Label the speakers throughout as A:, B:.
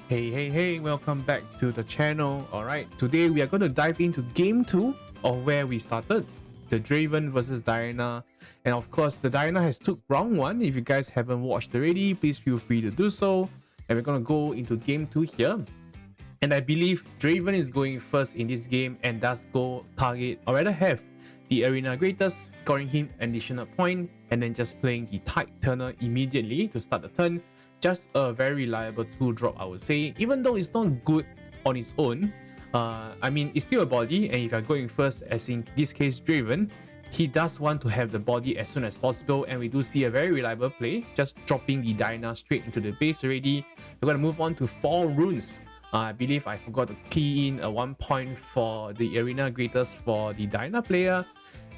A: Hey, welcome back to the channel. Alright, today we are going to dive into game 2 of where we started, the Draven versus Diana. And of course, the Diana has took round 1. If you guys haven't watched already, please feel free to do so. And we're going to go into game 2 here. And I believe Draven is going first in this game and does go target, or rather have the arena greatest, scoring him an additional point, and then just playing the Tide Turner immediately to start the turn. Just a very reliable 2-drop, I would say. Even though it's not good on its own, I mean, it's still a body, and if you're going first, as in this case Draven, he does want to have the body as soon as possible, and we do see a very reliable play, just dropping the Diana straight into the base already. We're going to move on to 4 runes. I believe I forgot to key in a 1 point for the arena greatest for the Diana player.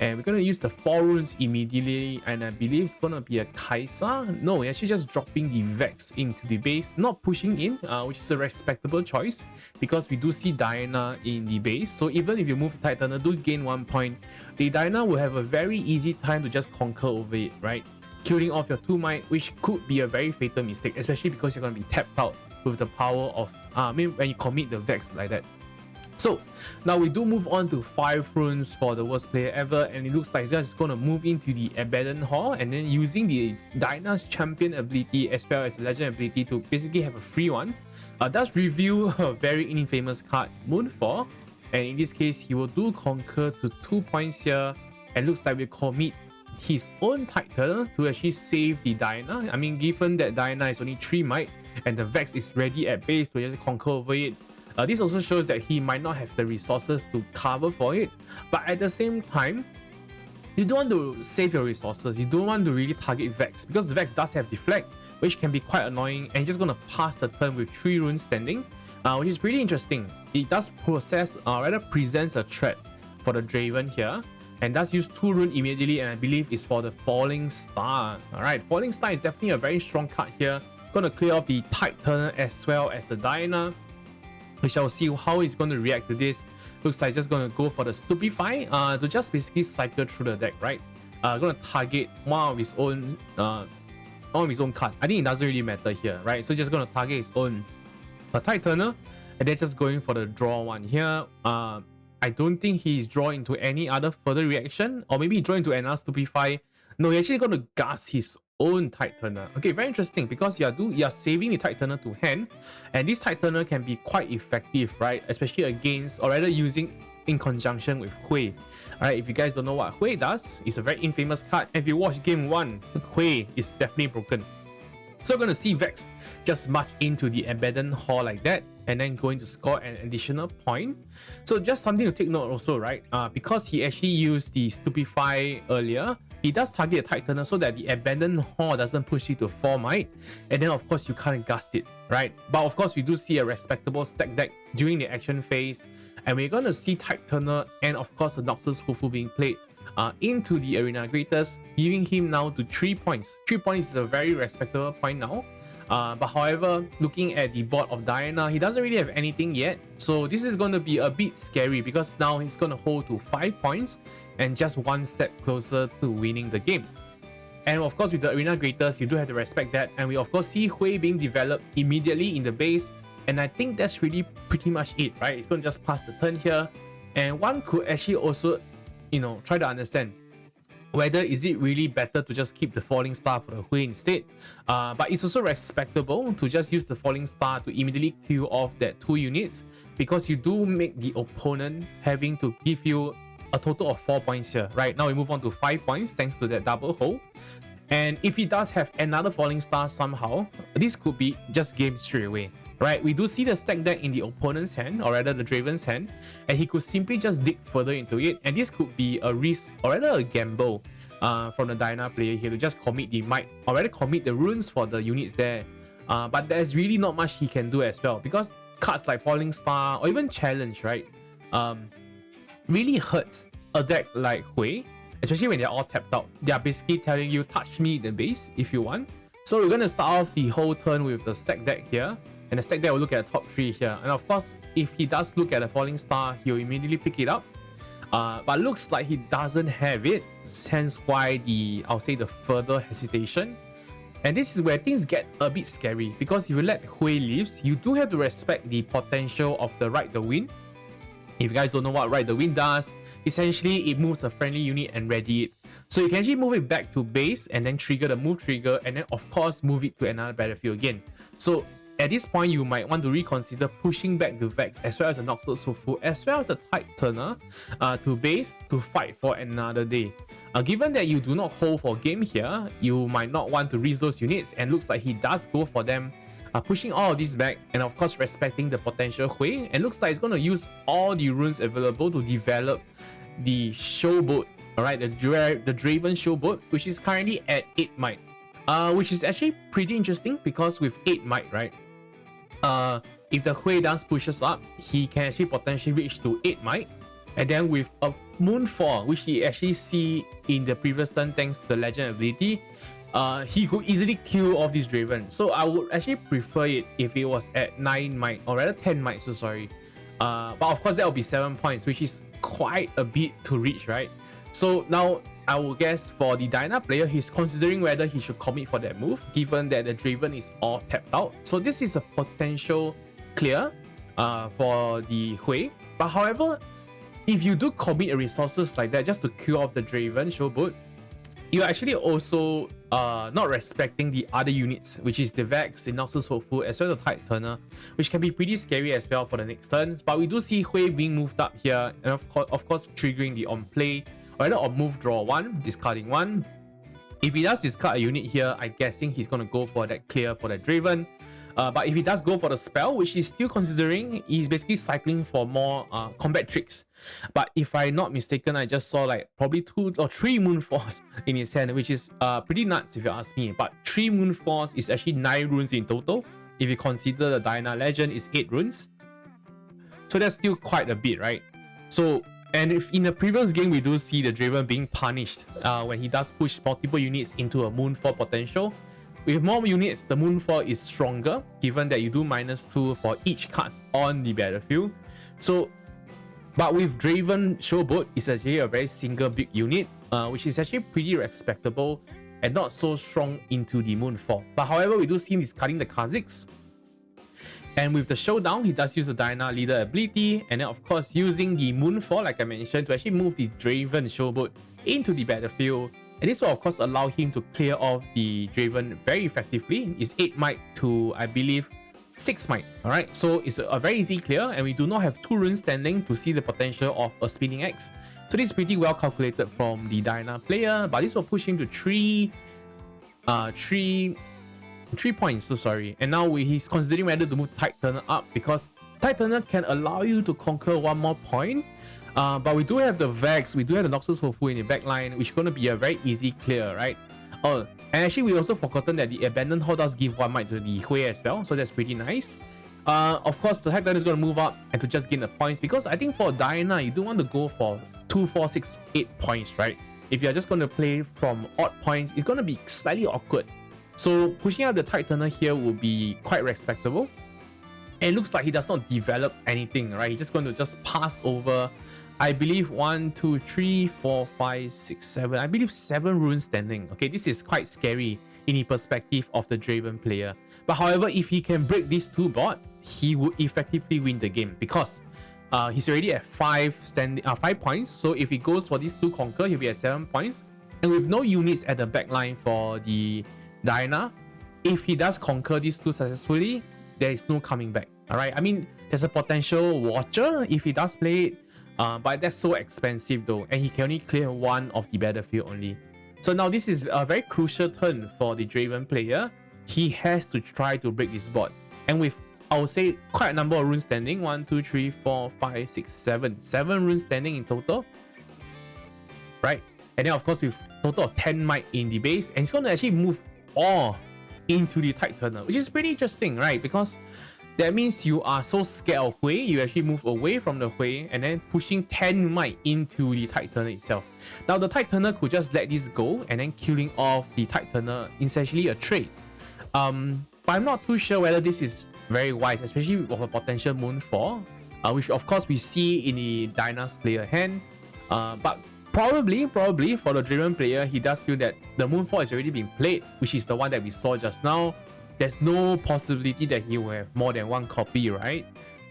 A: And we're going to use the 4 runes immediately, and I believe it's going to be a Kaisa. No, we're actually just dropping the Vex into the base, not pushing in, which is a respectable choice because we do see Diana in the base. So even if you move the Titan, do gain 1 point, the Diana will have a very easy time to just conquer over it, right? Killing off your 2 might, which could be a very fatal mistake, especially because you're going to be tapped out with the power of, when you commit the Vex like that. So now we do move on to 5 runes for the worst player ever, and it looks like he's just going to move into the Abandoned Hall and then using the Diana's champion ability as well as the legend ability to basically have a free one. Does reveal a very infamous card, Moonfall, and in this case he will do conquer to 2 points here, and looks like we commit his own Titan to actually save the Diana. I mean, given that Diana is only 3 might and the Vex is ready at base to just conquer over it. This also shows that he might not have the resources to cover for it, but at the same time, you don't want to save your resources. You don't want to really target Vex because Vex does have deflect, which can be quite annoying, and just going to pass the turn with 3 runes standing, which is pretty interesting. It does rather presents a threat for the Draven here, and does use 2 runes immediately, and I believe it's for the Falling Star. Alright, Falling Star is definitely a very strong card here. Going to clear off the Tide Turner as well as the Diana. We shall see how he's going to react to this. Looks like he's just going to go for the Stupefy to just basically cycle through the deck, right? Going to target one of his own card. I think it doesn't really matter here, right? So just going to target his own Tide Turner, and then just going for the draw one here. I don't think he's drawing into any other further reaction, or maybe draw into another Stupefy. No, he's actually going to gas his own Tide Turner. Okay, very interesting because you are saving the Tide Turner to hand, and this Tide Turner can be quite effective, right? Especially against, or rather using in conjunction with Hui. Alright, if you guys don't know what Hui does, it's a very infamous card. And if you watch game 1, Hui is definitely broken. So we're going to see Vex just march into the Abandoned Hall like that, and then going to score an additional point. So just something to take note also, right? Because he actually used the Stupefy earlier, he does target a Tide Turner so that the Abandoned Hall doesn't push you to 4 might, and then of course you can't gust it, right? But of course we do see a respectable stack deck during the action phase, and we're going to see Tide Turner and of course the Noxus Hufu being played into the arena greatest, giving him now to 3 points. 3 points is a very respectable point now. But however, looking at the board of Diana, he doesn't really have anything yet. So this is going to be a bit scary because now he's going to hold to 5 points and just 1 step closer to winning the game. And of course, with the arena greatest, you do have to respect that. And we of course see Hui being developed immediately in the base. And I think that's really pretty much it, right? It's going to just pass the turn here. And one could actually also, try to understand whether is it really better to just keep the Falling Star for the Hui instead. But it's also respectable to just use the Falling Star to immediately kill off that 2 units, because you do make the opponent having to give you a total of 4 points here. Right now we move on to 5 points thanks to that double hole. And if he does have another Falling Star somehow, this could be just game straight away. Right, we do see the stack deck in the opponent's hand, or rather the Draven's hand, and he could simply just dig further into it, and this could be a risk, or rather a gamble from the Diana player here to just commit the might, or rather commit the runes for the units there. But there's really not much he can do as well, because cards like Falling Star or even Challenge, right, really hurts a deck like Hui, especially when they're all tapped out. They're basically telling you, touch me in the base if you want. So we're going to start off the whole turn with the stack deck here. And the stack deck will look at the top 3 here. And of course, if he does look at a Falling Star, he'll immediately pick it up. But looks like he doesn't have it. Hence why I'll say the further hesitation. And this is where things get a bit scary, because if you let Hui lives, you do have to respect the potential of the Ride the Wind. If you guys don't know what Ride the Wind does, essentially it moves a friendly unit and ready it. So you can actually move it back to base and then trigger the move trigger, and then of course move it to another battlefield again. So at this point, you might want to reconsider pushing back the Vex as well as the Noiseless as well as the Tide Turner to base to fight for another day. Given that you do not hold for game here, you might not want to raise those units, and looks like he does go for them, pushing all of this back and of course respecting the potential Hui, and looks like it's going to use all the runes available to develop the showboat, alright, the Draven showboat, which is currently at 8 might, which is actually pretty interesting because with 8 might, right, if the Hui dance pushes up, he can actually potentially reach to 8 might, and then with a Moonfall, which he actually see in the previous turn thanks to the legend ability, he could easily kill off this Draven. So I would actually prefer it if it was at 9 might, or rather 10 might, so sorry. But of course that will be 7 points, which is quite a bit to reach, right? So now I will guess for the Diana player, he's considering whether he should commit for that move, given that the Draven is all tapped out. So this is a potential clear for the Hui. But however, if you do commit resources like that just to kill off the Draven showboat, you're actually also not respecting the other units, which is the Vex, the Noiseless Hopeful, as well as the Tide Turner, which can be pretty scary as well for the next turn. But we do see Hui being moved up here, and of course triggering the on play, or rather on move draw 1, discarding 1. If he does discard a unit here, I'm guessing he's going to go for that clear for the Draven. But if he does go for the spell, which he's still considering, he's basically cycling for more combat tricks. But if I'm not mistaken, I just saw like probably 2 or 3 Moonfalls in his hand, which is pretty nuts if you ask me. But 3 Moonfalls is actually 9 runes in total. If you consider the Diana Legend is 8 runes. So that's still quite a bit, right? So, and if in the previous game, we do see the Draven being punished when he does push multiple units into a Moonfall potential. With more units, the Moonfall is stronger, given that you do -2 for each card on the battlefield. So, but with Draven Showboat, it's actually a very single big unit, which is actually pretty respectable and not so strong into the Moonfall. But however, we do see him discarding the Kha'Zix. And with the Showdown, he does use the Diana Leader ability, and then of course using the Moonfall, like I mentioned, to actually move the Draven Showboat into the battlefield. And this will of course allow him to clear off the Draven very effectively. It's 8 might to, I believe, 6 might. Alright, so it's a very easy clear, and we do not have 2 runes standing to see the potential of a spinning X. So this is pretty well calculated from the Diana player, but this will push him to 3 points, so sorry. And now he's considering whether to move Tide Turner up, because Tide Turner can allow you to conquer 1 more point. But we do have the Vex, we do have the Noiseless Hopeful in the backline, which is going to be a very easy clear, right? Oh, and actually we also forgotten that the Abandoned Hall does give 1 might to the Hui as well, so that's pretty nice. Of course, the Tide Turner is going to move up and to just gain the points, because I think for Diana, you do want to go for 2, 4, 6, 8 points, right? If you're just going to play from odd points, it's going to be slightly awkward. So pushing out the Tide Turner here will be quite respectable. And it looks like he does not develop anything, right? He's just going to just pass over, I believe, 1, 2, 3, 4, 5, 6, 7. I believe 7 runes standing. Okay, this is quite scary in the perspective of the Draven player. But however, if he can break these 2 board, he would effectively win the game, because he's already at 5 points. So if he goes for these 2 conquer, he'll be at 7 points. And with no units at the backline for the Diana, if he does conquer these 2 successfully, there is no coming back. Alright, I mean, there's a potential Watcher if he does play it, but that's so expensive though, and he can only clear 1 of the battlefield only. So now this is a very crucial turn for the Draven player. He has to try to break this board, and with, I would say, quite a number of runes standing, 1, 2, 3, 4, 5, 6, 7 runes standing in total, right? And then of course with total of 10 might in the base, and he's going to actually move all into the Tide Turner, which is pretty interesting, right? Because that means you are so scared of Hui, you actually move away from the Hui and then pushing 10 might into the Tide Turner itself. Now the Tide Turner could just let this go and then killing off the Tide Turner is essentially a trade. But I'm not too sure whether this is very wise, especially with a potential Moonfall, which of course we see in the Diana's player hand. But probably for the Draven player, he does feel that the Moonfall is already being played, which is the one that we saw just now. There's no possibility that he will have more than one copy, right?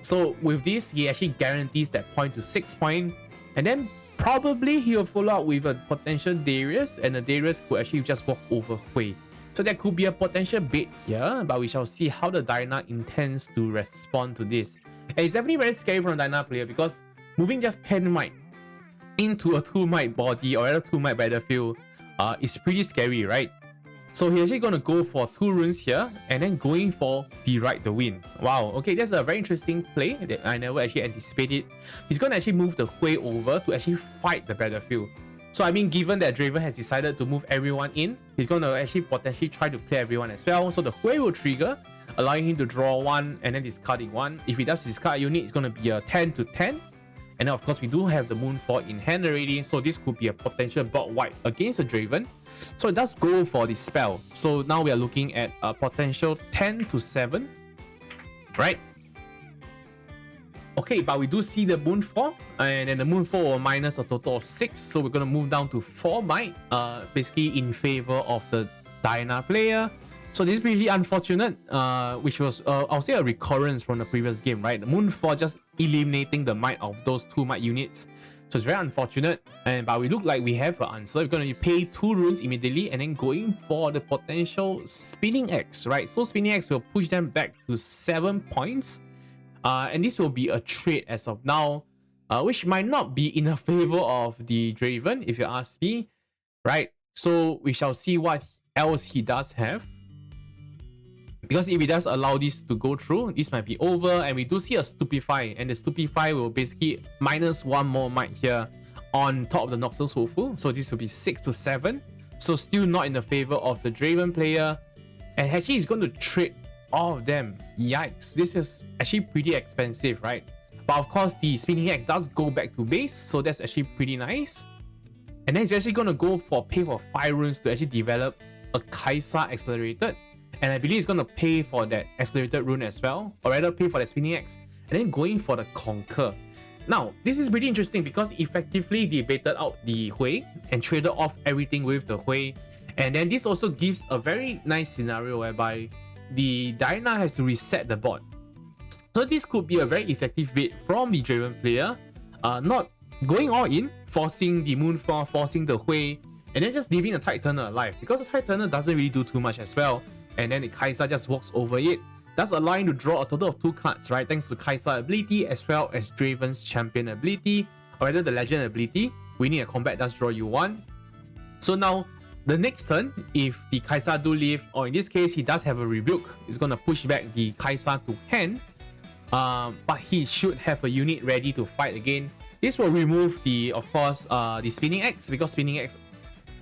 A: So with this, he actually guarantees that point to 6 points, and then probably he'll follow up with a potential Darius, and the Darius could actually just walk over Hui. So that could be a potential bait here, but we shall see how the Diana intends to respond to this. And it's definitely very scary from the Diana player because moving just 10 might into a 2 might body or rather 2 might battlefield is pretty scary, right? So he's actually going to go for 2 runes here and then going for the right to win. Wow, okay, that's a very interesting play that I never actually anticipated. He's going to actually move the Hui over to actually fight the battlefield. So I mean, given that Draven has decided to move everyone in, he's going to actually potentially try to clear everyone as well. So the Hui will trigger, allowing him to draw 1 and then discarding 1. If he does discard a unit, it's going to be a 10 to 10. And then of course we do have the Moonfall in hand already, so this could be a potential board wipe against the Draven. So it does go for the spell. So now we are looking at a potential 10 to 7, right? Okay, but we do see the Moonfall, and then the Moonfall will minus a total of 6, so we're going to move down to 4 might, basically in favor of the Diana player. So this is really unfortunate, which was, I'll say, a recurrence from the previous game, right? The Moonfall just eliminating the might of those 2 might units. So it's very unfortunate, but we look like we have an answer. We're going to pay 2 runes immediately and then going for the potential Spinning Axe, right? So Spinning Axe will push them back to 7 points. And this will be a trade as of now, which might not be in the favor of the Draven, if you ask me, right? So we shall see what else he does have. Because if he does allow this to go through, this might be over, and we do see a Stupefy, and the Stupefy will basically minus 1 more might here on top of the Noxus Hopeful. So this will be 6 to 7. So still not in the favor of the Draven player. And actually he's going to trade all of them. Yikes, this is actually pretty expensive, right? But of course the Spinning Axe does go back to base, so that's actually pretty nice. And then he's actually going to go for pay for 5 runes to actually develop a Kaisa Accelerated. And I believe he's going to pay for that Accelerated rune as well, or rather pay for that Spinning Axe, and then going for the Conquer. Now, this is pretty interesting because effectively they baited out the Hui and traded off everything with the Hui. And then this also gives a very nice scenario whereby the Diana has to reset the board. So this could be a very effective bait from the Draven player, not going all in, forcing the Moonfall, forcing the Hui, and then just leaving the Titanner alive, because the Titanner doesn't really do too much as well. And then the Kaisa just walks over it, thus allowing to draw a total of 2 cards, right? Thanks to Kaisa ability as well as Draven's champion ability, or rather the legend ability. Winning a combat does draw you 1. So now, the next turn, if the Kaisa do leave, or in this case, he does have a rebuke, it's going to push back the Kaisa to hand. But he should have a unit ready to fight again. This will remove the, of course, the Spinning Axe, because Spinning Axe,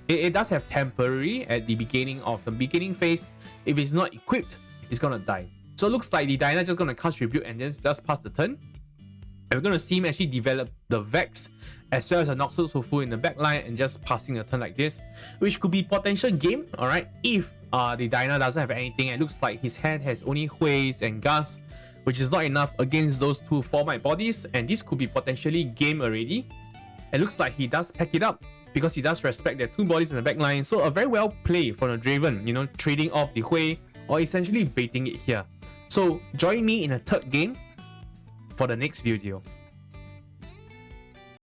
A: it does have temporary at the beginning of the beginning phase. If it's not equipped, it's gonna die. So it looks like the Diana just gonna cast Rebuke and then just pass the turn. And we're gonna see him actually develop the Vex as well as a Noxus Hopeful in the backline and just passing a turn like this, which could be potential game, alright, if the Diana doesn't have anything. And it looks like his hand has only Hui's and Gus, which is not enough against those 2 4-might bodies, and this could be potentially game already. It looks like he does pack it up, because he does respect their 2 bodies in the backline. So a very well played from the Draven, you know, trading off the Hui or essentially baiting it here. So join me in a 3rd game for the next video.